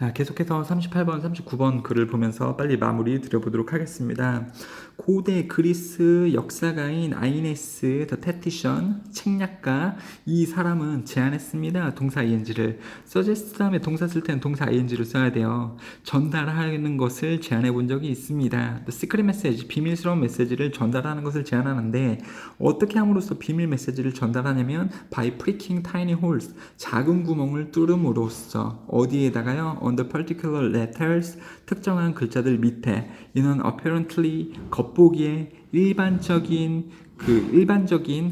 자, 계속해서 38번, 39번 글을 보면서 빨리 마무리 드려보도록 하겠습니다. 고대 그리스 역사가인 아이네스 더 테티션, 책략가, 이 사람은 제안했습니다. 동사 ing를. suggest 다음에 동사 쓸 때는 동사 ing를 써야 돼요. 전달하는 것을 제안해 본 적이 있습니다. The secret message, 비밀스러운 메시지를 전달하는 것을 제안하는데 어떻게 함으로써 비밀 메시지를 전달하냐면 by pricking tiny holes, 작은 구멍을 뚫음으로써 어디에다가요? On the particular letters, 특정한 글자들 밑에 이는 apparently 겉보기에 일반적인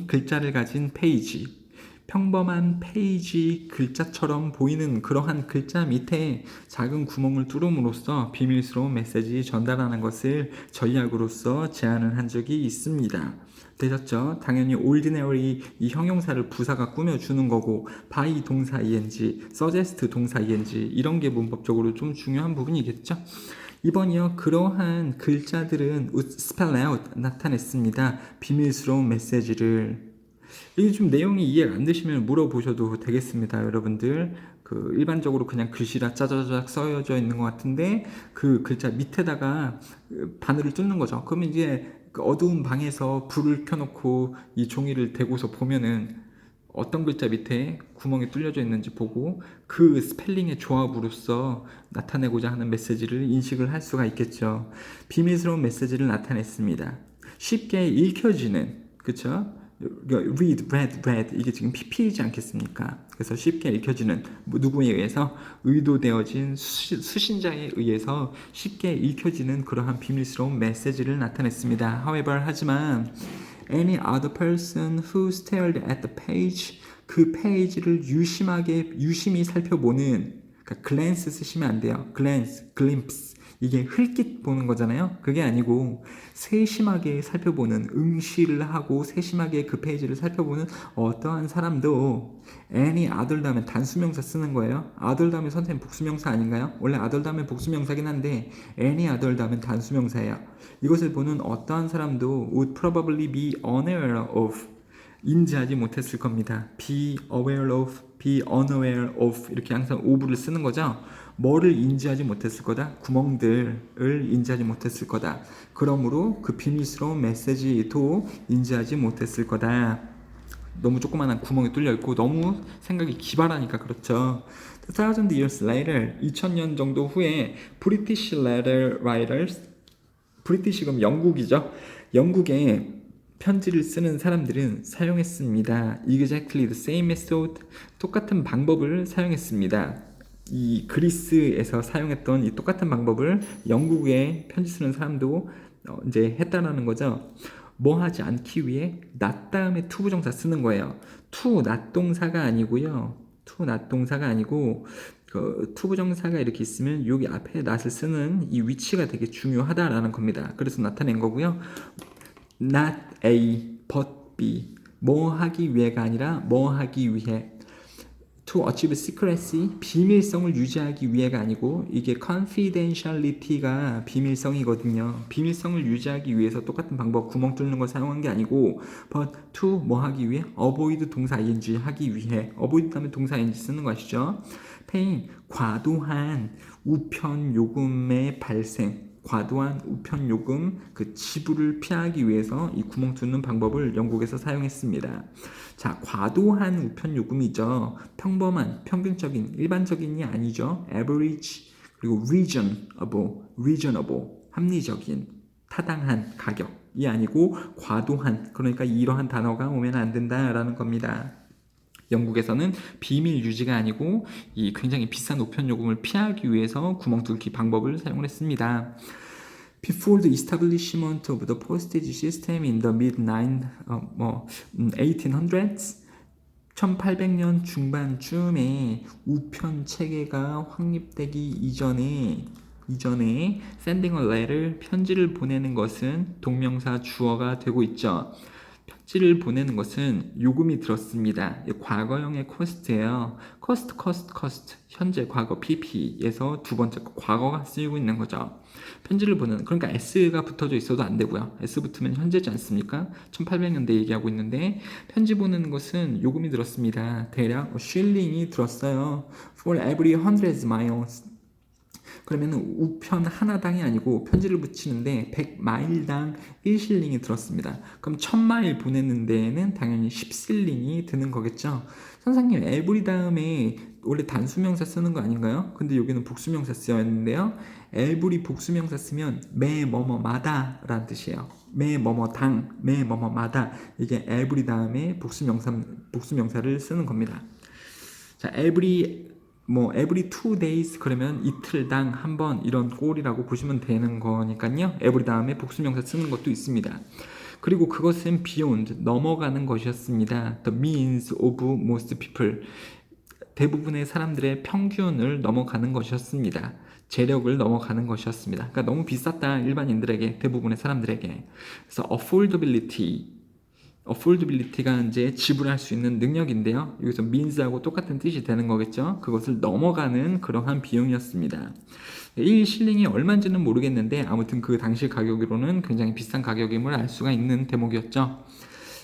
글자를 가진 페이지, 평범한 페이지 글자처럼 보이는 그러한 글자 밑에 작은 구멍을 뚫음으로써 비밀스러운 메시지 전달하는 것을 전략으로서 제안을 한 적이 있습니다. 되셨죠? 당연히 ordinary 이 형용사를 부사가 꾸며주는 거고 by 동사 ing, suggest 동사 ing 이런 게 문법적으로 좀 중요한 부분이겠죠? 이번이요. 그러한 글자들은 would spell out 나타냈습니다. 비밀스러운 메시지를. 이게 좀 내용이 이해가 안 되시면 물어보셔도 되겠습니다, 여러분들. 일반적으로 그냥 글씨라 짜자자작 써져 있는 것 같은데 그 글자 밑에다가 바늘을 뚫는 거죠. 그러면 이제 그 어두운 방에서 불을 켜놓고 이 종이를 대고서 보면은 어떤 글자 밑에 구멍이 뚫려져 있는지 보고 그 스펠링의 조합으로서 나타내고자 하는 메시지를 인식을 할 수가 있겠죠. 비밀스러운 메시지를 나타냈습니다. 쉽게 읽혀지는, 그쵸? read 이게 지금 PP이지 않겠습니까? 그래서 쉽게 읽혀지는, 누구에 의해서 의도되어진 수신자에 의해서 쉽게 읽혀지는 그러한 비밀스러운 메시지를 나타냈습니다. However, 하지만 any other person who stared at the page, 그 페이지를 유심히 살펴보는, 그러니까 glance 쓰시면 안 돼요. glimpse 이게 흘낏 보는 거잖아요. 그게 아니고 세심하게 살펴보는, 응시를 하고 세심하게 그 페이지를 살펴보는 어떠한 사람도 any other 다음에 단수명사 쓰는 거예요. other 다음에 선생님 복수명사 아닌가요? 원래 other 다음에 복수명사긴 한데 any other 다음에 단수명사예요. 이것을 보는 어떠한 사람도 would probably be unaware of, 인지하지 못했을 겁니다. be aware of, be unaware of 이렇게 항상 of를 쓰는 거죠. 뭐를 인지하지 못했을 거다? 구멍들을 인지하지 못했을 거다. 그러므로 그 비밀스러운 메시지도 인지하지 못했을 거다. 너무 조그만한 구멍이 뚫려 있고 너무 생각이 기발하니까 그렇죠. 1000 years later, 2000년 정도 후에 British letter writers, 브리티시 그럼 영국이죠. 영국에 편지를 쓰는 사람들은 사용했습니다. Exactly the same method, 똑같은 방법을 사용했습니다. 이 그리스에서 사용했던 이 똑같은 방법을 영국에 편지 쓰는 사람도 이제 했다라는 거죠. 뭐 하지 않기 위해 not 다음에 to 부정사 쓰는 거예요. to not 동사가 아니고요. to not 동사가 아니고 to 부정사가 이렇게 있으면 여기 앞에 not을 쓰는 이 위치가 되게 중요하다라는 겁니다. 그래서 나타낸 거고요. not A, but B. 뭐 하기 위해가 아니라 뭐 하기 위해. To achieve secrecy, 비밀성을 유지하기 위해가 아니고 이게 confidentiality가 비밀성이거든요. 비밀성을 유지하기 위해서 똑같은 방법, 구멍 뚫는 걸 사용한 게 아니고 but to 뭐 하기 위해? avoid 동사 ing 하기 위해. avoid 다음에 동사 ing 쓰는 거 아시죠? paying, 과도한 우편 요금의 발생, 과도한 우편 요금 그 지불을 피하기 위해서 이 구멍 뚫는 방법을 영국에서 사용했습니다. 자, 과도한 우편 요금이죠. 평범한, 평균적인, 일반적인이 아니죠. average, 그리고 reasonable, 합리적인, 타당한 가격이 아니고 과도한, 그러니까 이러한 단어가 오면 안 된다라는 겁니다. 영국에서는 비밀 유지가 아니고 이 굉장히 비싼 우편 요금을 피하기 위해서 구멍 뚫기 방법을 사용을 했습니다. Before the establishment of the postage system in the mid 1800s, 1800년 중반쯤에 우편 체계가 확립되기 이전에 sending a letter, 편지를 보내는 것은 동명사 주어가 되고 있죠. 편지를 보내는 것은 요금이 들었습니다. 과거형의 cost예요. cost. 현재 과거 pp에서 두 번째 과거가 쓰이고 있는 거죠. 편지를 보내는, 그러니까 s가 붙어져 있어도 안 되고요. s 붙으면 현재지 않습니까? 1800년대 얘기하고 있는데 편지 보내는 것은 요금이 들었습니다. 대략 shilling이 들었어요. For every 100 miles. 그러면 우편 하나당이 아니고 편지를 붙이는데 100마일당 1실링이 들었습니다. 그럼 1000마일 보내는 데에는 당연히 10실링이 드는 거겠죠. 선생님, 에브리 다음에 원래 단수명사 쓰는 거 아닌가요? 근데 여기는 복수명사 쓰였는데요. 에브리 복수명사 쓰면 매 뭐뭐마다 라는 뜻이에요. 매 뭐뭐당, 매 뭐뭐마다, 이게 에브리 다음에 복수명사를 쓰는 겁니다. 자, every 2 days 그러면 이틀당 한 번, 이런 꼴이라고 보시면 되는 거니까요. every 다음에 복수명사 쓰는 것도 있습니다. 그리고 그것은 beyond, 넘어가는 것이었습니다. The means of most people, 대부분의 사람들의 평균을 넘어가는 것이었습니다. 재력을 넘어가는 것이었습니다. 그러니까 너무 비쌌다, 일반인들에게, 대부분의 사람들에게. 그래서 affordability가 이제 지불할 수 있는 능력인데요. 여기서 means하고 똑같은 뜻이 되는 거겠죠. 그것을 넘어가는 그러한 비용이었습니다. 1실링이 얼마인지는 모르겠는데 아무튼 그 당시 가격으로는 굉장히 비싼 가격임을 알 수가 있는 대목이었죠.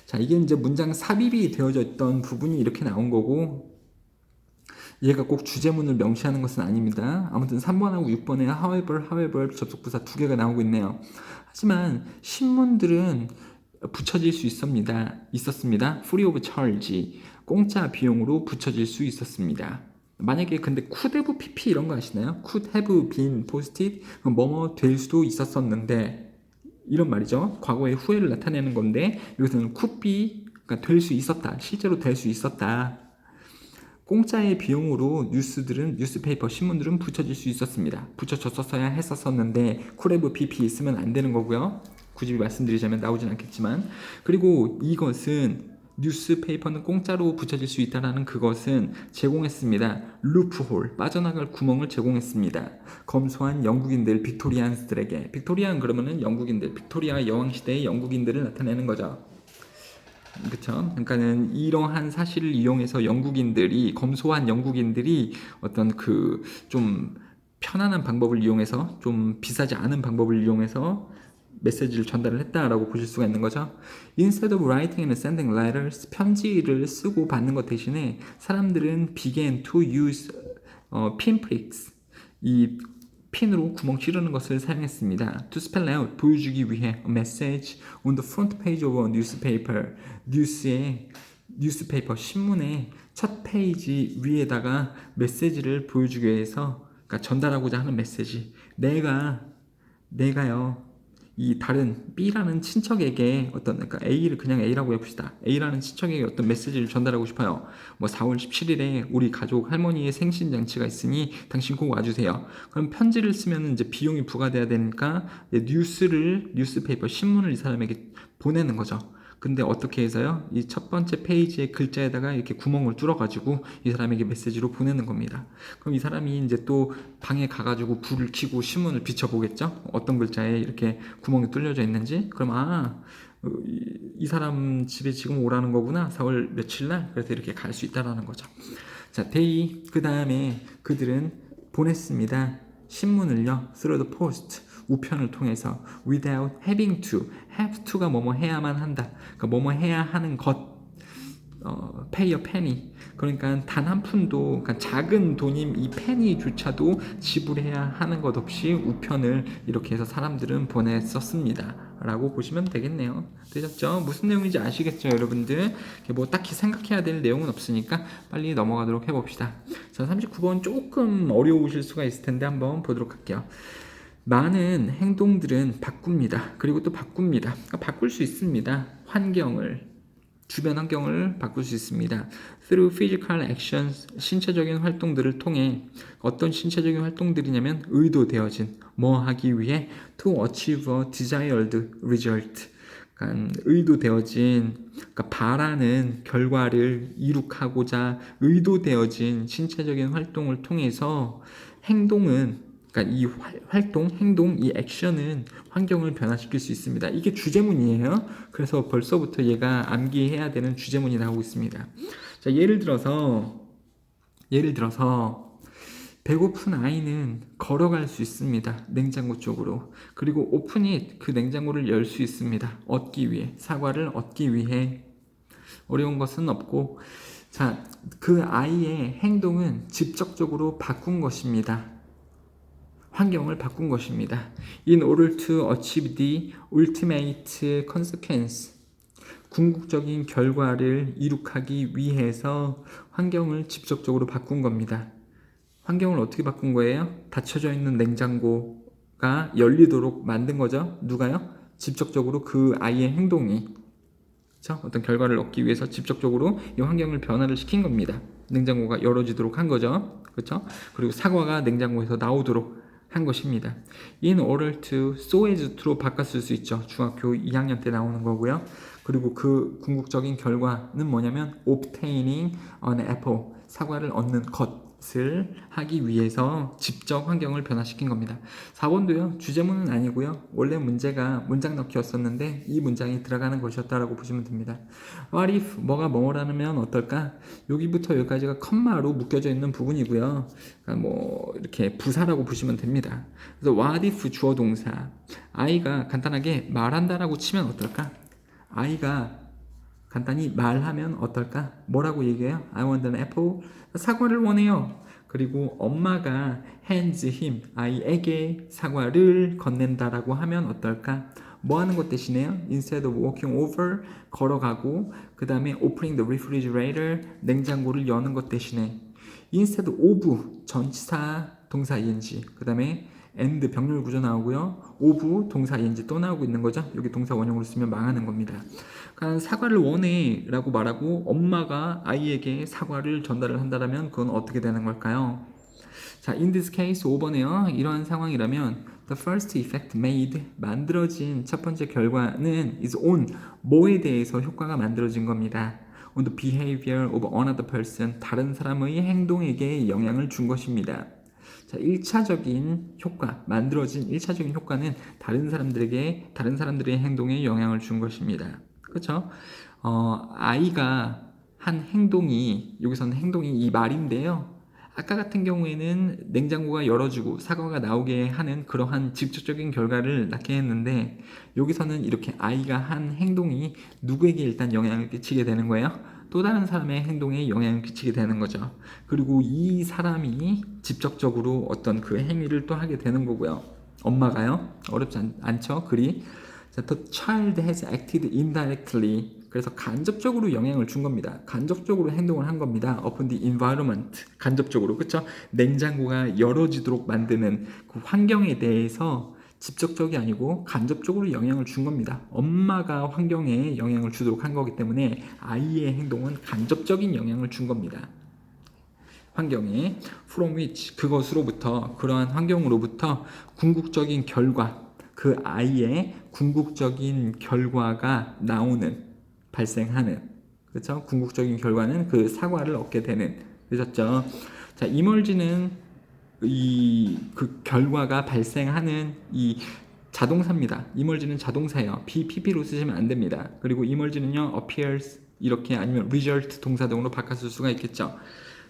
자, 이게 이제 문장 삽입이 되어져 있던 부분이 이렇게 나온 거고, 얘가 꼭 주제문을 명시하는 것은 아닙니다. 아무튼 3번하고 6번에 however 접속부사 2개가 나오고 있네요. 하지만 신문들은 붙여질 수 있었습니다. free of charge, 공짜 비용으로 붙여질 수 있었습니다. 만약에 근데 could have pp 이런 거 아시나요? could have been posted, 뭐뭐 될 수도 있었었는데, 이런 말이죠. 과거의 후회를 나타내는 건데, 여기서는 could be, 그러니까 될 수 있었다, 실제로 될 수 있었다. 공짜의 비용으로 뉴스페이퍼, 신문들은 붙여질 수 있었습니다. 붙여졌었어야 했었었는데 could have pp 쓰면 안 되는 거고요. 굳이 말씀드리자면 나오진 않겠지만, 그리고 이것은 뉴스페이퍼는 공짜로 붙여질 수 있다라는 그것은 제공했습니다. 루프홀, 빠져나갈 구멍을 제공했습니다. 검소한 영국인들, 빅토리안스들에게. 빅토리안 그러면은 영국인들, 빅토리아 여왕 시대의 영국인들을 나타내는 거죠. 그렇죠. 그러니까는 이러한 사실을 이용해서 검소한 영국인들이 어떤 그 좀 편안한 방법을 이용해서, 좀 비싸지 않은 방법을 이용해서 메시지를 전달을 했다라고 보실 수가 있는 거죠. Instead of writing and sending letters, 편지를 쓰고 받는 것 대신에 사람들은 began to use pinpricks, 이 핀으로 구멍 찌르는 것을 사용했습니다. To spell out, 보여주기 위해 a message on the front page of a newspaper, 뉴스페이퍼, 신문의 첫 페이지 위에다가 메시지를 보여주기 위해서, 그러니까 전달하고자 하는 메시지. 내가요, 이 다른 B라는 친척에게 그러니까 A를 그냥 A라고 해봅시다. A라는 친척에게 어떤 메시지를 전달하고 싶어요. 4월 17일에 우리 가족 할머니의 생신잔치가 있으니 당신 꼭 와주세요. 그럼 편지를 쓰면 이제 비용이 부과돼야 되니까 뉴스페이퍼, 신문을 이 사람에게 보내는 거죠. 근데 어떻게 해서요? 이 첫 번째 페이지의 글자에다가 이렇게 구멍을 뚫어가지고 이 사람에게 메시지로 보내는 겁니다. 그럼 이 사람이 이제 또 방에 가가지고 불을 켜고 신문을 비춰보겠죠? 어떤 글자에 이렇게 구멍이 뚫려져 있는지. 그럼 이 사람 집에 지금 오라는 거구나, 4월 며칠 날. 그래서 이렇게 갈 수 있다라는 거죠. 자, 그 다음에 그들은 보냈습니다. 신문을요, through the post, 우편을 통해서, without having to, have to가 뭐뭐 해야만 한다, 그러니까 뭐뭐 해야 하는 것, pay a penny, 그러니까 단 한 푼도, 그러니까 작은 돈인 이 penny조차도 지불해야 하는 것 없이 우편을 이렇게 해서 사람들은 보냈었습니다 라고 보시면 되겠네요. 되셨죠? 무슨 내용인지 아시겠죠, 여러분들? 뭐 딱히 생각해야 될 내용은 없으니까 빨리 넘어가도록 해봅시다. 자, 39번 조금 어려우실 수가 있을 텐데 한번 보도록 할게요. 많은 행동들은 바꿉니다. 그리고 또 바꿉니다. 그러니까 바꿀 수 있습니다. 주변 환경을 바꿀 수 있습니다. Through physical actions, 신체적인 활동들을 통해. 어떤 신체적인 활동들이냐면 의도되어진, 뭐 하기 위해, to achieve a desired result, 그러니까 의도되어진, 그러니까 바라는 결과를 이룩하고자 의도되어진 신체적인 활동을 통해서 행동은, 그러니까 이 행동, 이 액션은 환경을 변화시킬 수 있습니다. 이게 주제문이에요. 그래서 벌써부터 얘가 암기해야 되는 주제문이 나오고 있습니다. 자, 예를 들어서 배고픈 아이는 걸어갈 수 있습니다. 냉장고 쪽으로. 그리고 오픈이 그 냉장고를 열 수 있습니다. 사과를 얻기 위해. 어려운 것은 없고, 자, 그 아이의 행동은 직접적으로 바꾼 것입니다. 환경을 바꾼 것입니다. In order to achieve the ultimate consequence. 궁극적인 결과를 이룩하기 위해서 환경을 직접적으로 바꾼 겁니다. 환경을 어떻게 바꾼 거예요? 닫혀져 있는 냉장고가 열리도록 만든 거죠. 누가요? 직접적으로 그 아이의 행동이, 그렇죠? 어떤 결과를 얻기 위해서 직접적으로 이 환경을 변화를 시킨 겁니다. 냉장고가 열어지도록 한 거죠. 그렇죠? 그리고 사과가 냉장고에서 나오도록 한 것입니다. In order to, so as to로 바꿨을 수 있죠. 중학교 2학년 때 나오는 거고요. 그리고 그 궁극적인 결과는 뭐냐면 obtaining an apple, 사과를 얻는 것을 하기 위해서 직접 환경을 변화시킨 겁니다. 4번도요. 주제문은 아니고요. 원래 문제가 문장 넣기였었는데 이 문장이 들어가는 것이었다라고 보시면 됩니다. What if 뭐가 뭐라면 어떨까? 여기부터 여기까지가 컴마로 묶여져 있는 부분이고요. 그러니까 뭐 이렇게 부사라고 보시면 됩니다. 그래서 what if 주어 동사, 아이가 간단하게 말한다라고 치면 어떨까? 아이가 간단히 말하면 어떨까? 뭐라고 얘기해요? I want an apple. 사과를 원해요. 그리고 엄마가 hands him, 아이에게 사과를 건넨다라고 하면 어떨까? 뭐 하는 것 대신에요? Instead of walking over, 걸어가고, 그 다음에 opening the refrigerator, 냉장고를 여는 것 대신에 instead of, 전치사 동사 ing, 그 다음에 and 병렬 구조 나오고요. of 동사 ing 또 나오고 있는 거죠. 여기 동사 원형으로 쓰면 망하는 겁니다. 그러니까 사과를 원해 라고 말하고 엄마가 아이에게 사과를 전달을 한다면 그건 어떻게 되는 걸까요? 자, in this case 5번에요. 이러한 상황이라면 the first effect made, 만들어진 첫 번째 결과는 is on, 뭐에 대해서 효과가 만들어진 겁니다. on the behavior of another person, 다른 사람의 행동에게 영향을 준 것입니다. 자, 1차적인 효과, 만들어진 1차적인 효과는 다른 사람들의 행동에 영향을 준 것입니다. 그렇죠? 아이가 한 행동이, 여기서는 행동이 이 말인데요. 아까 같은 경우에는 냉장고가 열어주고 사과가 나오게 하는 그러한 직접적인 결과를 낳게 했는데, 여기서는 이렇게 아이가 한 행동이 누구에게 일단 영향을 끼치게 되는 거예요? 또 다른 사람의 행동에 영향을 끼치게 되는 거죠. 그리고 이 사람이 직접적으로 어떤 그 행위를 또 하게 되는 거고요. 엄마가요. 어렵지 않죠? 글이. 자, the child has acted indirectly. 그래서 간접적으로 영향을 준 겁니다. 간접적으로 행동을 한 겁니다. upon the environment. 간접적으로. 그렇죠? 냉장고가 열어지도록 만드는 그 환경에 대해서 직접적이 아니고 간접적으로 영향을 준 겁니다. 엄마가 환경에 영향을 주도록 한 거기 때문에 아이의 행동은 간접적인 영향을 준 겁니다. 환경에 from which, 그것으로부터, 그러한 환경으로부터 궁극적인 결과, 그 아이의 궁극적인 결과가 나오는, 발생하는, 그렇죠? 궁극적인 결과는 그 사과를 얻게 되는, 그렇죠? 자, emerge는 그 결과가 발생하는 이 자동사입니다. emerge는 자동사예요. PP로 쓰시면 안 됩니다. 그리고 emerge는요, appears 이렇게 아니면 result 동사 등으로 바꿔쓸 수가 있겠죠.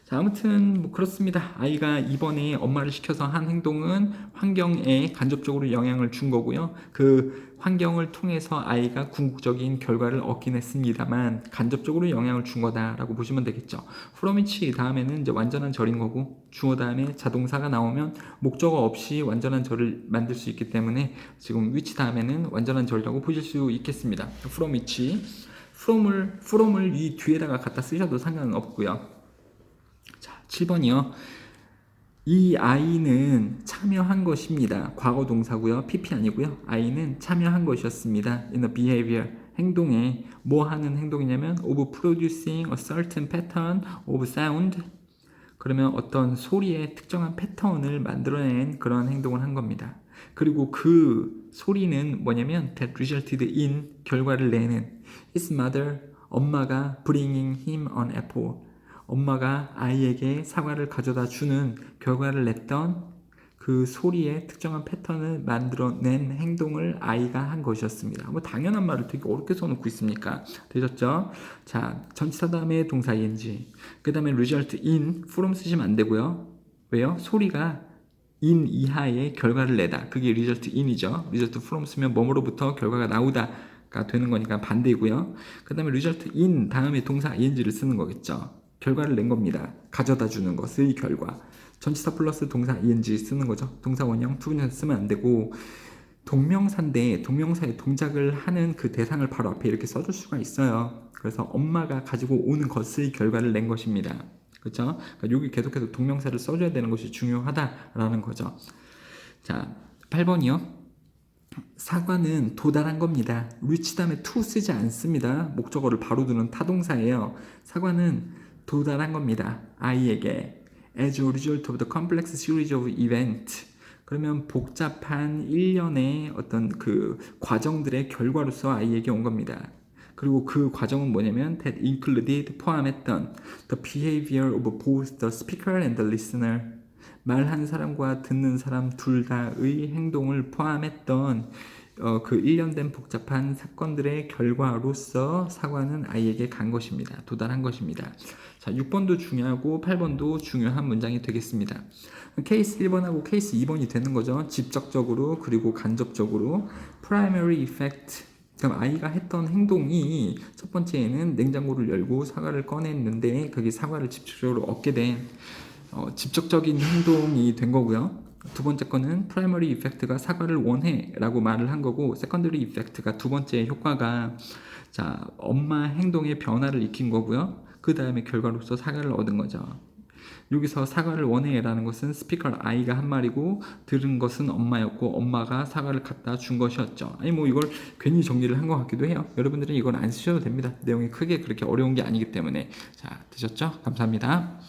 자, 아무튼 뭐 그렇습니다. 아이가 이번에 엄마를 시켜서 한 행동은 환경에 간접적으로 영향을 준 거고요. 그 환경을 통해서 아이가 궁극적인 결과를 얻긴 했습니다만 간접적으로 영향을 준 거다라고 보시면 되겠죠. from which 다음에는 이제 완전한 절인 거고, 주어 다음에 자동사가 나오면 목적어 없이 완전한 절을 만들 수 있기 때문에 지금 which 다음에는 완전한 절이라고 보실 수 있겠습니다. from which, from을 이 뒤에다가 갖다 쓰셔도 상관은 없고요. 자, 7번이요. 이 아이는 참여한 것입니다. 과거 동사고요. PP 아니고요. 아이는 참여한 것이었습니다. in a behavior, 행동에 뭐 하는 행동이냐면 of producing a certain pattern of sound, 그러면 어떤 소리의 특정한 패턴을 만들어낸 그런 행동을 한 겁니다. 그리고 그 소리는 뭐냐면 that resulted in, 결과를 내는, his mother, 엄마가 bringing him an apple, 엄마가 아이에게 사과를 가져다 주는 결과를 냈던 그 소리의 특정한 패턴을 만들어낸 행동을 아이가 한 것이었습니다. 뭐 당연한 말을 되게 어렵게 써놓고 있습니까? 되셨죠? 자, 전치사 다음에 동사 ing, 그 다음에 result in, from 쓰시면 안 되고요. 왜요? 소리가 in 이하의 결과를 내다. 그게 result in이죠. result from 쓰면 뭐뭐로부터 결과가 나오다가 되는 거니까 반대이고요. 그 다음에 result in 다음에 동사 ing를 쓰는 거겠죠. 결과를 낸 겁니다. 가져다 주는 것의 결과. 전치사 플러스 동사 ing 쓰는 거죠. 동사 원형 투부정사 쓰면 안 되고, 동명사인데 동명사의 동작을 하는 그 대상을 바로 앞에 이렇게 써줄 수가 있어요. 그래서 엄마가 가지고 오는 것의 결과를 낸 것입니다. 그렇죠? 그러니까 여기 계속해서 동명사를 써줘야 되는 것이 중요하다라는 거죠. 자, 8번이요. 사과는 도달한 겁니다. reach 다음에 to 쓰지 않습니다. 목적어를 바로 두는 타동사예요. 사과는 도달한 겁니다. 아이에게. as a result of the complex series of events. 그러면 복잡한 일련의 어떤 그 과정들의 결과로서 아이에게 온 겁니다. 그리고 그 과정은 뭐냐면 that included 포함했던 the behavior of both the speaker and the listener. 말하는 사람과 듣는 사람 둘 다의 행동을 포함했던 그 일련된 복잡한 사건들의 결과로서 사과는 아이에게 간 것입니다. 도달한 것입니다. 자, 6번도 중요하고 8번도 중요한 문장이 되겠습니다. 케이스 1번하고 케이스 2번이 되는 거죠. 직접적으로 그리고 간접적으로. primary effect. 그럼 아이가 했던 행동이 첫 번째에는 냉장고를 열고 사과를 꺼냈는데 그게 사과를 직접적으로 얻게 된 직접적인 행동이 된 거고요. 두 번째 거는 primary effect가 사과를 원해 라고 말을 한 거고, secondary effect가 두 번째 효과가 자 엄마 행동의 변화를 익힌 거고요. 그 다음에 결과로서 사과를 얻은 거죠. 여기서 사과를 원해 라는 것은 스피커 아이가 한 말이고, 들은 것은 엄마였고 엄마가 사과를 갖다 준 것이었죠. 아니 뭐 이걸 괜히 정리를 한 것 같기도 해요. 여러분들은 이건 안 쓰셔도 됩니다. 내용이 크게 그렇게 어려운 게 아니기 때문에. 자, 되셨죠? 감사합니다.